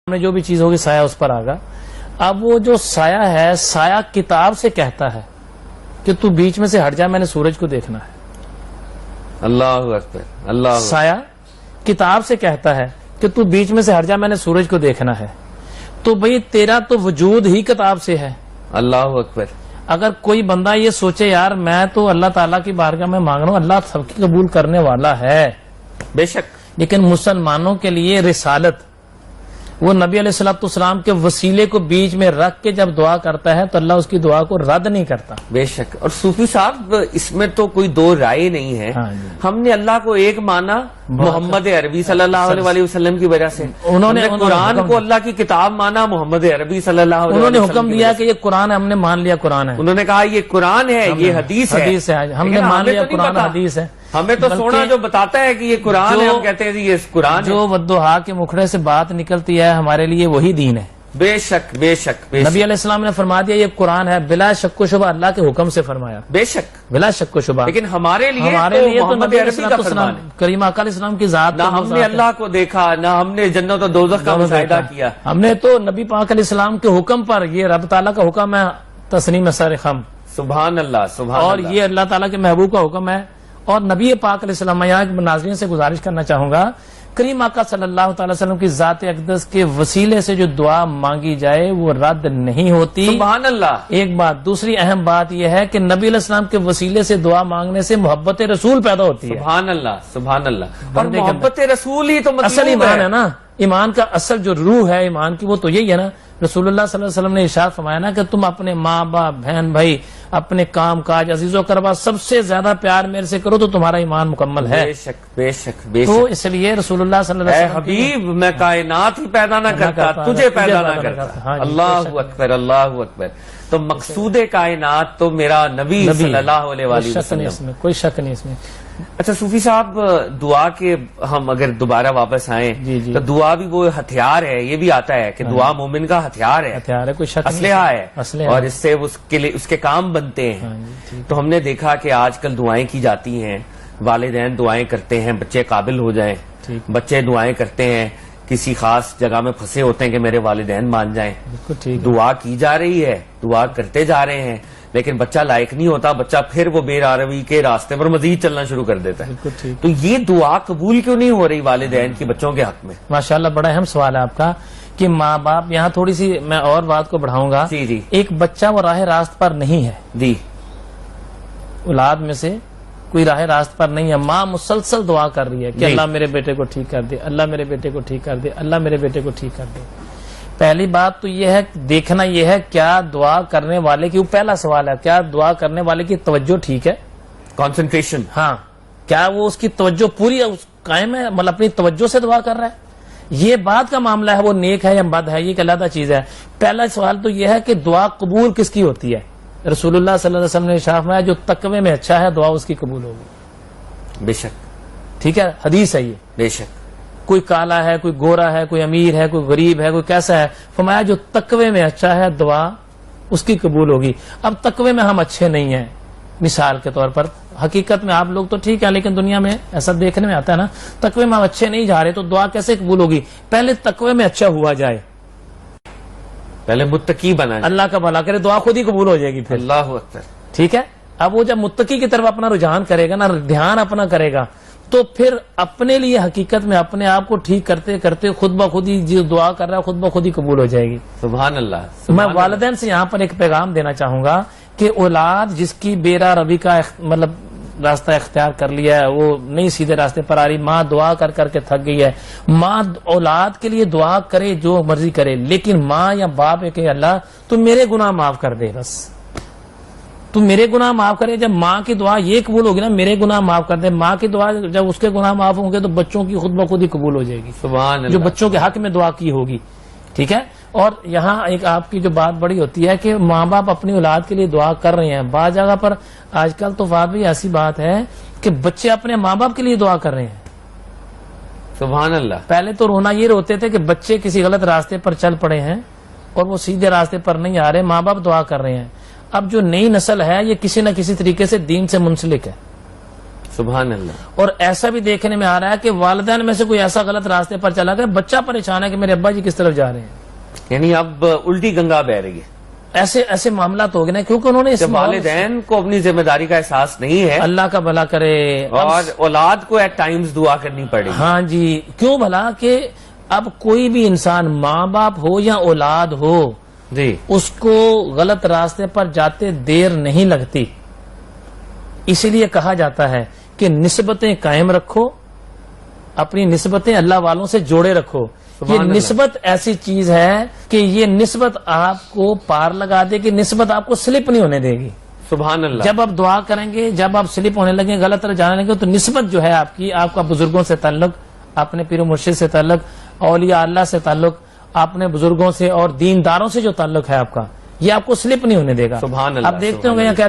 میں جو بھی چیز ہوگی سایہ اس پر آگا. اب وہ جو سایہ ہے، سایہ کتاب سے کہتا ہے کہ تو بیچ میں سے ہٹ جا، میں نے سورج کو دیکھنا ہے. اللہ اکبر. اللہ سایہ کتاب سے کہتا ہے کہ تو بیچ میں سے ہٹ جا، میں نے سورج کو دیکھنا ہے. تو بھئی تیرا تو وجود ہی کتاب سے ہے. اللہ اکبر. اگر کوئی بندہ یہ سوچے یار میں تو اللہ تعالیٰ کی بارگاہ میں مانگ رہا ہوں، اللہ سب کی قبول کرنے والا ہے بے شک، لیکن مسلمانوں کے لیے رسالت، وہ نبی علیہ الصلوۃ والسلام کے وسیلے کو بیچ میں رکھ کے جب دعا کرتا ہے تو اللہ اس کی دعا کو رد نہیں کرتا. بے شک. اور صوفی صاحب اس میں تو کوئی دو رائے نہیں ہے. ہم نے اللہ کو ایک مانا محمد عربی صلی اللہ علیہ وسلم کی وجہ سے. انہوں نے قرآن کو اللہ کی کتاب مانا محمد عربی صلی اللہ علیہ وسلم. انہوں نے حکم دیا کہ یہ قرآن ہے، ہم نے مان لیا قرآن ہے. انہوں نے کہا یہ قرآن ہے، یہ حدیث ہے، ہم نے مان لیا قرآن حدیث ہے. ہمیں تو سونا جو بتاتا ہے کہ یہ قرآن ہے، ہم کہتے ہیں یہ قرآن ہے. جو ودوہا کے مکھڑے سے بات نکلتی ہے ہمارے لیے وہی دین ہے. بے شک بے شک. نبی علیہ السلام نے فرما دیا یہ قرآن ہے، بلا شک و شبہ اللہ کے حکم سے فرمایا. بے شک بلا شک و شبہ. لیکن ہمارے لیے تو نبی عربی کا فرمان ہے. کریم آقا علیہ السلام کی ذات، نہ ہم نے اللہ کو دیکھا، نہ ہم نے جنت و دوزخ کا مشاہدہ کیا. ہم نے تو نبی پاک علیہ السلام کے حکم پر، یہ رب تعالیٰ کا حکم ہے تسنیم سر خم. سبحان اللہ سبحان اور اللہ. یہ اللہ تعالیٰ کے محبوب کا حکم ہے. اور نبی پاک علیہ السلام، میں یہاں ناظرین سے گزارش کرنا چاہوں گا، کریم آقا صلی اللہ تعالی وسلم کی ذات اقدس کے وسیلے سے جو دعا مانگی جائے وہ رد نہیں ہوتی. سبحان اللہ. ایک بات. دوسری اہم بات یہ ہے کہ نبی علیہ السلام کے وسیلے سے دعا مانگنے سے محبت رسول پیدا ہوتی ہے. سبحان اللہ سبحان اللہ. اور محبت رسول ہی تو اصل ایمان ہے نا. ایمان کا اصل جو روح ہے ایمان کی وہ تو یہی ہے نا. رسول اللہ صلی اللہ علیہ وسلم نے ارشاد فرمایا نا کہ تم اپنے ماں باپ بہن بھائی اپنے کام کاج عزیز و کربا سب سے زیادہ پیار میرے سے کرو تو تمہارا ایمان مکمل ہے. بے شک بے شک بے شک. تو اس لیے رسول اللہ صلی اللہ اے علیہ وسلم حبیب میں کائنات ہی پیدا نہ کرتا، تجھے پیدا نہ کرتا. اللہ اکبر اللہ اکبر. تو مقصود کائنات تو میرا نبی صلی اللہ علیہ وسلم. کوئی شک نہیں اس میں. اچھا صوفی صاحب، دعا کے ہم اگر دوبارہ واپس آئیں تو دعا بھی وہ ہتھیار ہے، یہ بھی آتا ہے کہ دعا مومن کا ہتھیار ہے، کوئی شک اسلحہ ہے، اور اس سے اس کے کام بنتے ہیں. تو ہم نے دیکھا کہ آج کل دعائیں کی جاتی ہیں، والدین دعائیں کرتے ہیں بچے قابل ہو جائیں، بچے دعائیں کرتے ہیں کسی خاص جگہ میں پھنسے ہوتے ہیں کہ میرے والدین مان جائیں. دعا کی جا رہی ہے، دعا کرتے جا رہے ہیں، لیکن بچہ لائق نہیں ہوتا، بچہ پھر وہ بے روی کے راستے پر مزید چلنا شروع کر دیتا ہے. تو یہ دعا قبول کیوں نہیں ہو رہی والدین کی بچوں کے حق میں؟ ماشاءاللہ بڑا اہم سوال ہے آپ کا کہ ماں باپ، یہاں تھوڑی سی میں اور بات کو بڑھاؤں گا. جی. ایک بچہ وہ راہ راست پر نہیں ہے جی، اولاد میں سے کوئی راہ راست پر نہیں ہے، ماں مسلسل دعا کر رہی ہے کہ اللہ میرے بیٹے کو ٹھیک کر دے، اللہ میرے بیٹے کو ٹھیک کر دے، اللہ میرے بیٹے کو ٹھیک کر دے. پہلی بات تو یہ ہے دیکھنا یہ ہے کیا دعا کرنے والے کی، وہ پہلا سوال ہے، کیا دعا کرنے والے کی توجہ ٹھیک ہے، کانسنٹریشن. ہاں کیا وہ اس کی توجہ پوری قائم ہے، مطلب اپنی توجہ سے دعا کر رہا ہے. یہ بات کا معاملہ ہے، وہ نیک ہے یا بد ہے یہ ایک علیحدہ چیز ہے. پہلا سوال تو یہ ہے کہ دعا قبول کس کی ہوتی ہے. رسول اللہ صلی اللہ علیہ وسلم نے ارشاد فرمایا جو تقوی میں اچھا ہے دعا اس کی قبول ہوگی. بے شک. ٹھیک ہے، حدیث ہے یہ. بے شک. کوئی کالا ہے، کوئی گورا ہے، کوئی امیر ہے، کوئی غریب ہے، کوئی کیسا ہے، فرمایا جو تقوی میں اچھا ہے دعا اس کی قبول ہوگی. اب تقوی میں ہم اچھے نہیں ہیں، مثال کے طور پر حقیقت میں آپ لوگ تو ٹھیک ہے لیکن دنیا میں ایسا دیکھنے میں آتا ہے نا، تقوی میں ہم اچھے نہیں جا رہے تو دعا کیسے قبول ہوگی. پہلے تقوی میں اچھا ہوا جائے، پہلے متقی بنا جائے، اللہ کا بھلا کرے، دعا خود ہی قبول ہو جائے گی پھر. اللہ اکبر. ٹھیک ہے. اب وہ جب متقی کی طرف اپنا رجحان کرے گا نا، دھیان اپنا کرے گا، تو پھر اپنے لیے حقیقت میں اپنے آپ کو ٹھیک کرتے کرتے خود بخود ہی جو دعا کر رہا ہے خود بخود ہی قبول ہو جائے گی. سبحان اللہ. میں والدین سے یہاں پر ایک پیغام دینا چاہوں گا کہ اولاد جس کی بیرا روی کا مطلب راستہ اختیار کر لیا ہے، وہ نہیں سیدھے راستے پر آ رہی، ماں دعا کر کر کے تھک گئی ہے، ماں اولاد کے لیے دعا کرے جو مرضی کرے، لیکن ماں یا باپ ہے کہ اللہ تو میرے گناہ معاف کر دے، بس تو میرے گناہ معاف کرے. جب ماں کی دعا یہ قبول ہوگی نا میرے گناہ معاف کر دے، ماں کی دعا جب اس کے گناہ معاف ہوں گے تو بچوں کی خود بخود ہی قبول ہو جائے گی، سبحان اللہ. جو بچوں کے حق میں دعا کی ہوگی. ٹھیک ہے. اور یہاں ایک آپ کی جو بات بڑی ہوتی ہے کہ ماں باپ اپنی اولاد کے لیے دعا کر رہے ہیں، بعض جگہ پر آج کل تو بات بھی ایسی بات ہے کہ بچے اپنے ماں باپ کے لیے دعا کر رہے ہیں. سبحان اللہ. پہلے تو رونا یہ روتے تھے کہ بچے کسی غلط راستے پر چل پڑے ہیں اور وہ سیدھے راستے پر نہیں آ رہے، ماں باپ دعا کر رہے ہیں. اب جو نئی نسل ہے یہ کسی نہ کسی طریقے سے دین سے منسلک ہے. سبحان اللہ. اور ایسا بھی دیکھنے میں آ رہا ہے کہ والدین میں سے کوئی ایسا غلط راستے پر چلا گیا, بچہ پریشان ہے کہ میرے ابا جی کس طرف جا رہے ہیں, یعنی اب الٹی گنگا بہ رہی ہے. ایسے معاملات ہو گئے نا, کیونکہ انہوں نے اس والدین کو اپنی ذمہ داری کا احساس نہیں ہے, اللہ کا بھلا کرے, اور اولاد کو ایٹ ٹائمز دعا کرنی پڑے گی. ہاں جی, کیوں بھلا کہ اب کوئی بھی انسان, ماں باپ ہو یا اولاد ہو, جی اس کو غلط راستے پر جاتے دیر نہیں لگتی. اسی لیے کہا جاتا ہے کہ نسبتیں قائم رکھو, اپنی نسبتیں اللہ والوں سے جوڑے رکھو. یہ نسبت ایسی چیز ہے کہ یہ نسبت آپ کو پار لگا دے گی, نسبت آپ کو سلپ نہیں ہونے دے گی. سبحان اللہ. جب آپ دعا کریں گے, جب آپ سلپ ہونے لگیں, غلط طرح جانے لگیں, تو نسبت جو ہے آپ کی, آپ کا بزرگوں سے تعلق, اپنے پیر و مرشد سے تعلق, اولیاء اللہ سے تعلق, اپنے بزرگوں سے اور دینداروں سے جو تعلق ہے آپ کا, یہ آپ کو سلپ نہیں ہونے دے گا. سبحان اللہ. آپ دیکھتے ہوں گے